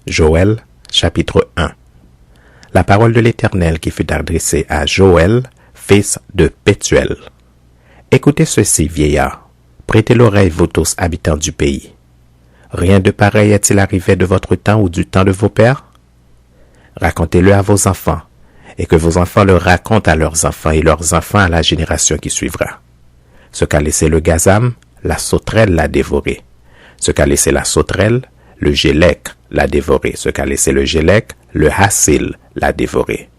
Joël, chapitre 1. La parole de l'Éternel qui fut adressée à Joël, fils de Pétuel. Écoutez ceci, vieillard. Prêtez l'oreille, vous tous, habitants du pays. Rien de pareil est-il arrivé de votre temps ou du temps de vos pères? Racontez-le à vos enfants, et que vos enfants le racontent à leurs enfants et leurs enfants à la génération qui suivra. Ce qu'a laissé le gazam, la sauterelle l'a dévoré. Ce qu'a laissé la sauterelle, le gélec l'a dévoré. Ce qu'a laissé le gélec, le hassil l'a dévoré.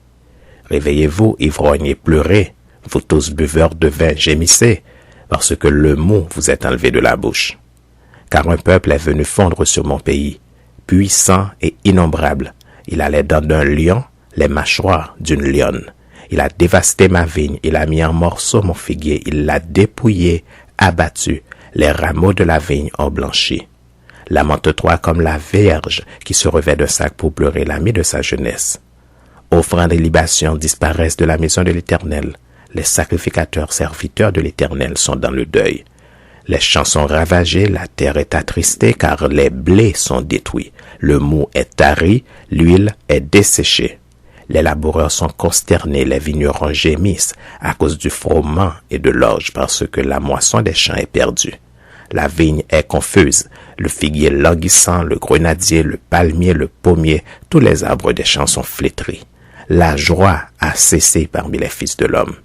Réveillez-vous, ivrognes, et pleurez, vous tous buveurs de vin, gémissez, parce que le mot vous est enlevé de la bouche. Car un peuple est venu fondre sur mon pays, puissant et innombrable. Il a les dents d'un lion, les mâchoires d'une lionne. Il a dévasté ma vigne, il a mis en morceaux mon figuier, il l'a dépouillé, abattu, les rameaux de la vigne ont blanchi. Lamente-toi comme la vierge qui se revêt d'un sac pour pleurer l'ami de sa jeunesse. Offrandes et libations disparaissent de la maison de l'Éternel. Les sacrificateurs serviteurs de l'Éternel sont dans le deuil. Les champs sont ravagés, la terre est attristée car les blés sont détruits. Le mou est tari, l'huile est desséchée. Les laboureurs sont consternés, les vignerons gémissent à cause du froment et de l'orge parce que la moisson des champs est perdue. La vigne est confuse, le figuier languissant, le grenadier, le palmier, le pommier, tous les arbres des champs sont flétris. La joie a cessé parmi les fils de l'homme.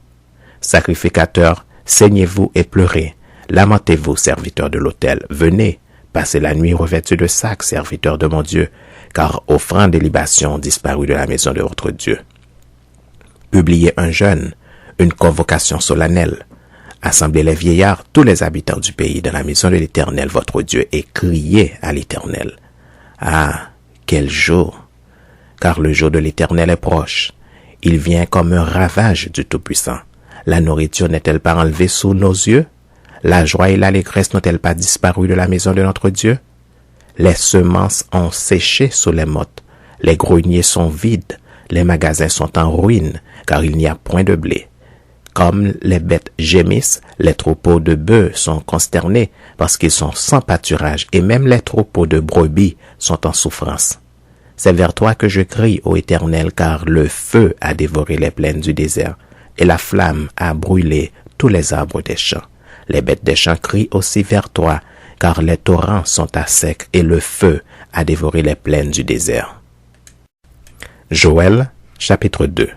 Sacrificateurs, saignez-vous et pleurez. Lamentez-vous, serviteurs de l'autel. Venez, passez la nuit revêtus de sacs, serviteurs de mon Dieu, car offrandes et libations ont disparu de la maison de votre Dieu. Publiez un jeûne, une convocation solennelle. Assemblez les vieillards, tous les habitants du pays, dans la maison de l'Éternel, votre Dieu, et criez à l'Éternel. Ah, quel jour! Car le jour de l'Éternel est proche. Il vient comme un ravage du Tout-Puissant. La nourriture n'est-elle pas enlevée sous nos yeux? La joie et l'allégresse n'ont-elles pas disparu de la maison de notre Dieu? Les semences ont séché sous les mottes. Les greniers sont vides. Les magasins sont en ruine, car il n'y a point de blé. Comme les bêtes gémissent, les troupeaux de bœufs sont consternés parce qu'ils sont sans pâturage et même les troupeaux de brebis sont en souffrance. C'est vers toi que je crie, ô Éternel, car le feu a dévoré les plaines du désert et la flamme a brûlé tous les arbres des champs. Les bêtes des champs crient aussi vers toi, car les torrents sont à sec et le feu a dévoré les plaines du désert. Joël, chapitre 2.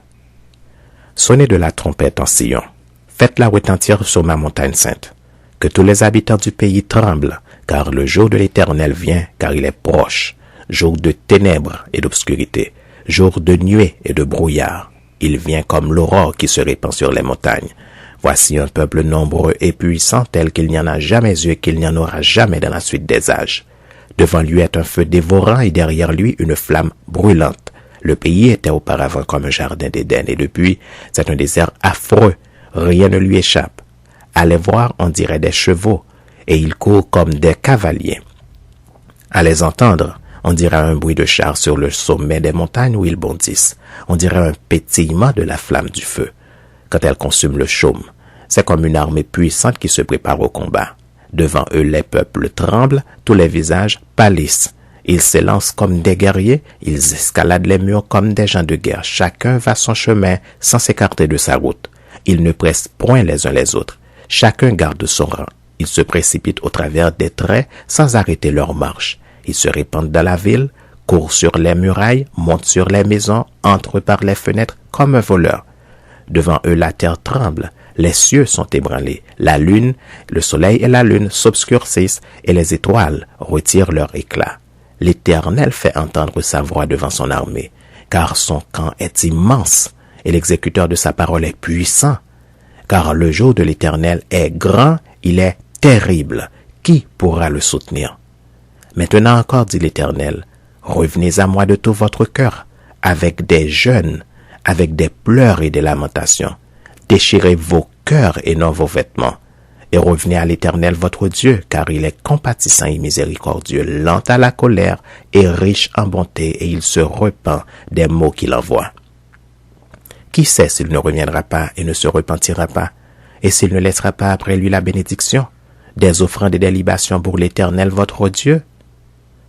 Sonnez de la trompette en Sion, faites-la retentir sur ma montagne sainte. Que tous les habitants du pays tremblent, car le jour de l'Éternel vient, car il est proche. Jour de ténèbres et d'obscurité, jour de nuée et de brouillard. Il vient comme l'aurore qui se répand sur les montagnes. Voici un peuple nombreux et puissant tel qu'il n'y en a jamais eu et qu'il n'y en aura jamais dans la suite des âges. Devant lui est un feu dévorant et derrière lui une flamme brûlante. Le pays était auparavant comme un jardin d'Éden et depuis, c'est un désert affreux. Rien ne lui échappe. À les voir, on dirait des chevaux et ils courent comme des cavaliers. À les entendre, on dirait un bruit de char sur le sommet des montagnes où ils bondissent. On dirait un pétillement de la flamme du feu. Quand elle consume le chaume, c'est comme une armée puissante qui se prépare au combat. Devant eux, les peuples tremblent, tous les visages pâlissent. Ils s'élancent comme des guerriers, ils escaladent les murs comme des gens de guerre. Chacun va son chemin sans s'écarter de sa route. Ils ne pressent point les uns les autres. Chacun garde son rang. Ils se précipitent au travers des traits sans arrêter leur marche. Ils se répandent dans la ville, courent sur les murailles, montent sur les maisons, entrent par les fenêtres comme un voleur. Devant eux, la terre tremble, les cieux sont ébranlés, la lune, le soleil et la lune s'obscurcissent et les étoiles retirent leur éclat. L'Éternel fait entendre sa voix devant son armée, car son camp est immense et l'exécuteur de sa parole est puissant. Car le jour de l'Éternel est grand, il est terrible. Qui pourra le soutenir? Maintenant encore, dit l'Éternel, revenez à moi de tout votre cœur, avec des jeûnes, avec des pleurs et des lamentations. Déchirez vos cœurs et non vos vêtements. Et revenez à l'Éternel votre Dieu, car il est compatissant et miséricordieux, lent à la colère et riche en bonté, et il se repent des maux qu'il envoie. Qui sait s'il ne reviendra pas et ne se repentira pas, et s'il ne laissera pas après lui la bénédiction, des offrandes et des libations pour l'Éternel votre Dieu?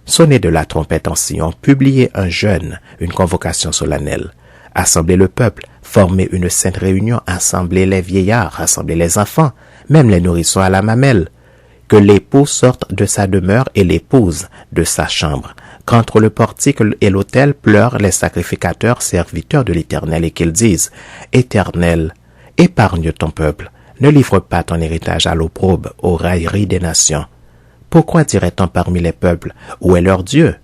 Sonnez de la trompette en Sion, publiez un jeûne, une convocation solennelle. Assemblez le peuple, formez une sainte réunion, assemblez les vieillards, assemblez les enfants, même les nourrissons à la mamelle. Que l'époux sorte de sa demeure et l'épouse de sa chambre. Qu'entre le portique et l'autel pleurent les sacrificateurs serviteurs de l'Éternel et qu'ils disent « Éternel, épargne ton peuple, ne livre pas ton héritage à l'opprobre, aux railleries des nations. Pourquoi dirait-on parmi les peuples, où est leur Dieu?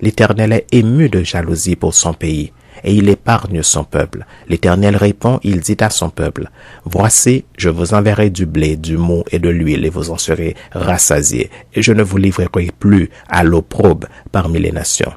L'Éternel est ému de jalousie pour son pays, et il épargne son peuple. L'Éternel répond, il dit à son peuple, « Voici, je vous enverrai du blé, du mou et de l'huile, et vous en serez rassasiés, et je ne vous livrerai plus à l'opprobre parmi les nations.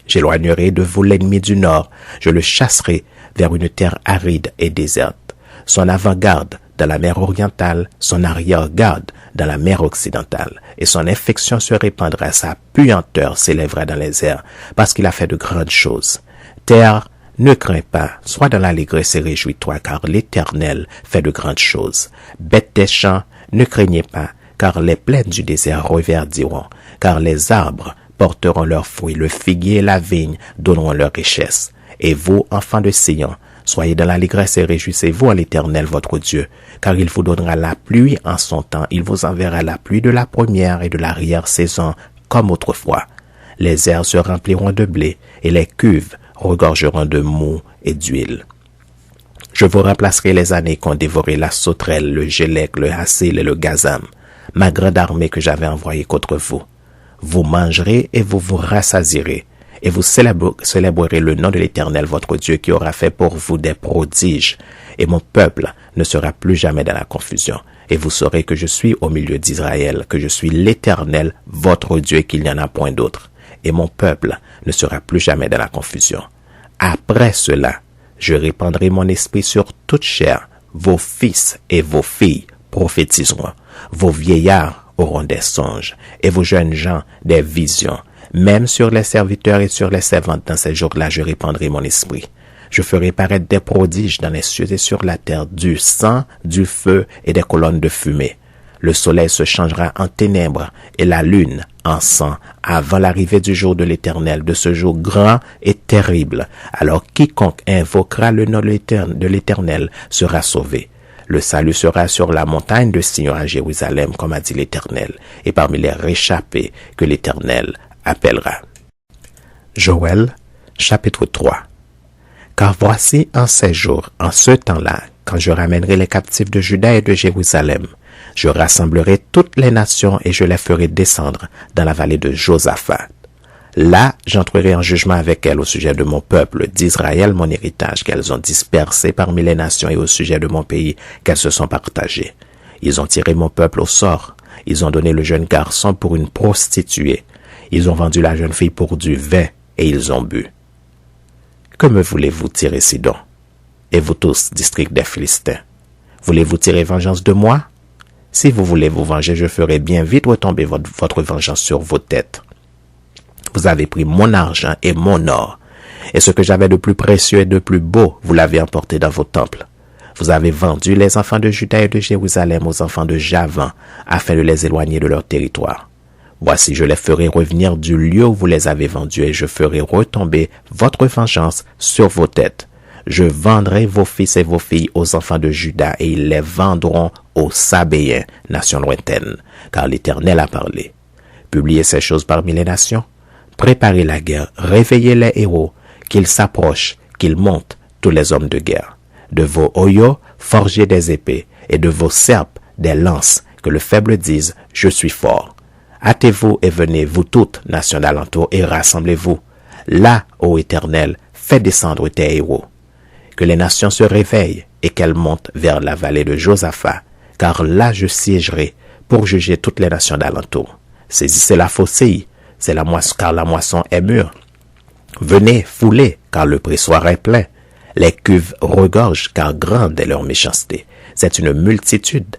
J'éloignerai de vous l'ennemi du nord, je le chasserai vers une terre aride et déserte. Son avant-garde dans la mer orientale, son arrière-garde dans la mer occidentale, et son infection se répandra, sa puanteur s'élèvera dans les airs, parce qu'il a fait de grandes choses. Terre, ne crains pas, sois dans l'allégresse et réjouis-toi, car l'Éternel fait de grandes choses. Bêtes des champs, ne craignez pas, car les plaines du désert reverdiront, car les arbres porteront leurs fruits, le figuier et la vigne donneront leur richesse. Et vous, enfants de Sion, soyez dans l'allégresse et réjouissez-vous en l'Éternel votre Dieu, car il vous donnera la pluie en son temps, il vous enverra la pluie de la première et de l'arrière-saison, comme autrefois. Les airs se rempliront de blé, et les cuves regorgeront de mou et d'huile. Je vous remplacerai les années qu'ont dévoré la sauterelle, le gélec, le hassil et le gazam, ma grande armée que j'avais envoyée contre vous. Vous mangerez et vous vous rassasierez, et vous célébrerez le nom de l'Éternel votre Dieu qui aura fait pour vous des prodiges, et mon peuple ne sera plus jamais dans la confusion. Et vous saurez que je suis au milieu d'Israël, que je suis l'Éternel votre Dieu, qu'il n'y en a point d'autre. Et mon peuple ne sera plus jamais dans la confusion. Après cela, je répandrai mon esprit sur toute chair. Vos fils et vos filles prophétiseront. Vos vieillards auront des songes, et vos jeunes gens des visions. Même sur les serviteurs et sur les servantes, dans ces jours-là, je répandrai mon esprit. Je ferai paraître des prodiges dans les cieux et sur la terre, du sang, du feu et des colonnes de fumée. Le soleil se changera en ténèbres et la lune en sang avant l'arrivée du jour de l'Éternel, de ce jour grand et terrible. Alors quiconque invoquera le nom de l'Éternel sera sauvé. Le salut sera sur la montagne de Sion à Jérusalem, comme a dit l'Éternel, et parmi les réchappés que l'Éternel appellera. Joël, chapitre 3. Car voici en ces jours, en ce temps-là, quand je ramènerai les captifs de Juda et de Jérusalem, je rassemblerai toutes les nations et je les ferai descendre dans la vallée de Josaphat. Là, j'entrerai en jugement avec elles au sujet de mon peuple, d'Israël, mon héritage, qu'elles ont dispersé parmi les nations, et au sujet de mon pays, qu'elles se sont partagées. Ils ont tiré mon peuple au sort. Ils ont donné le jeune garçon pour une prostituée. Ils ont vendu la jeune fille pour du vin, et ils ont bu. Que me voulez-vous tirer, Sidon? Et vous tous, district des Philistins, voulez-vous tirer vengeance de moi? Si vous voulez vous venger, je ferai bien vite retomber votre vengeance sur vos têtes. Vous avez pris mon argent et mon or, et ce que j'avais de plus précieux et de plus beau, vous l'avez emporté dans vos temples. Vous avez vendu les enfants de Juda et de Jérusalem aux enfants de Javan, afin de les éloigner de leur territoire. Voici, je les ferai revenir du lieu où vous les avez vendus, et je ferai retomber votre vengeance sur vos têtes. Je vendrai vos fils et vos filles aux enfants de Juda, et ils les vendront aux Sabéens, nation lointaine, car l'Éternel a parlé. Publiez ces choses parmi les nations. Préparez la guerre, réveillez les héros, qu'ils s'approchent, qu'ils montent, tous les hommes de guerre. De vos oyaux, forgez des épées, et de vos serpes, des lances, que le faible dise, je suis fort. Hâtez-vous et venez, vous toutes, nations d'alentour, et rassemblez-vous. Là, ô Éternel, fais descendre tes héros. Que les nations se réveillent et qu'elles montent vers la vallée de Josaphat, car là je siégerai pour juger toutes les nations d'alentour. Saisissez la faucille, c'est la moisson, car la moisson est mûre. Venez, foulez, car le pressoir est plein. Les cuves regorgent, car grande est leur méchanceté. C'est une multitude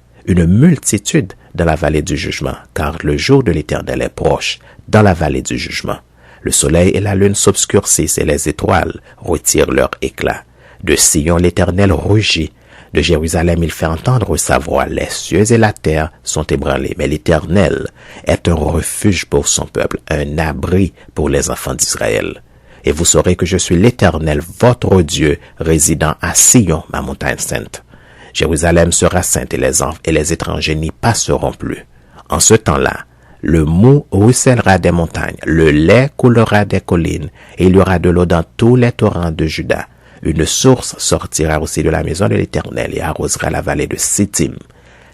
dans la vallée du jugement, car le jour de l'Éternel est proche, dans la vallée du jugement. Le soleil et la lune s'obscurcissent et les étoiles retirent leur éclat. De Sion l'Éternel rugit, De Jérusalem, il fait entendre sa voix. Les cieux et la terre sont ébranlés, mais l'Éternel est un refuge pour son peuple, un abri pour les enfants d'Israël. Et vous saurez que je suis l'Éternel, votre Dieu, résidant à Sion, ma montagne sainte. Jérusalem sera sainte et les étrangers n'y passeront plus. En ce temps-là, le mou ruissellera des montagnes, le lait coulera des collines, et il y aura de l'eau dans tous les torrents de Juda. Une source sortira aussi de la maison de l'Éternel et arrosera la vallée de Sittim.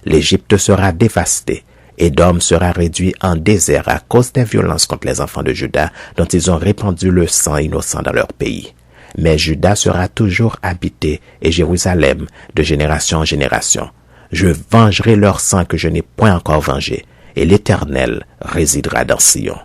L'Égypte sera dévastée, Édom sera réduit en désert à cause des violences contre les enfants de Juda, dont ils ont répandu le sang innocent dans leur pays. Mais Juda sera toujours habité, et Jérusalem de génération en génération. Je vengerai leur sang que je n'ai point encore vengé, et l'Éternel résidera dans Sion.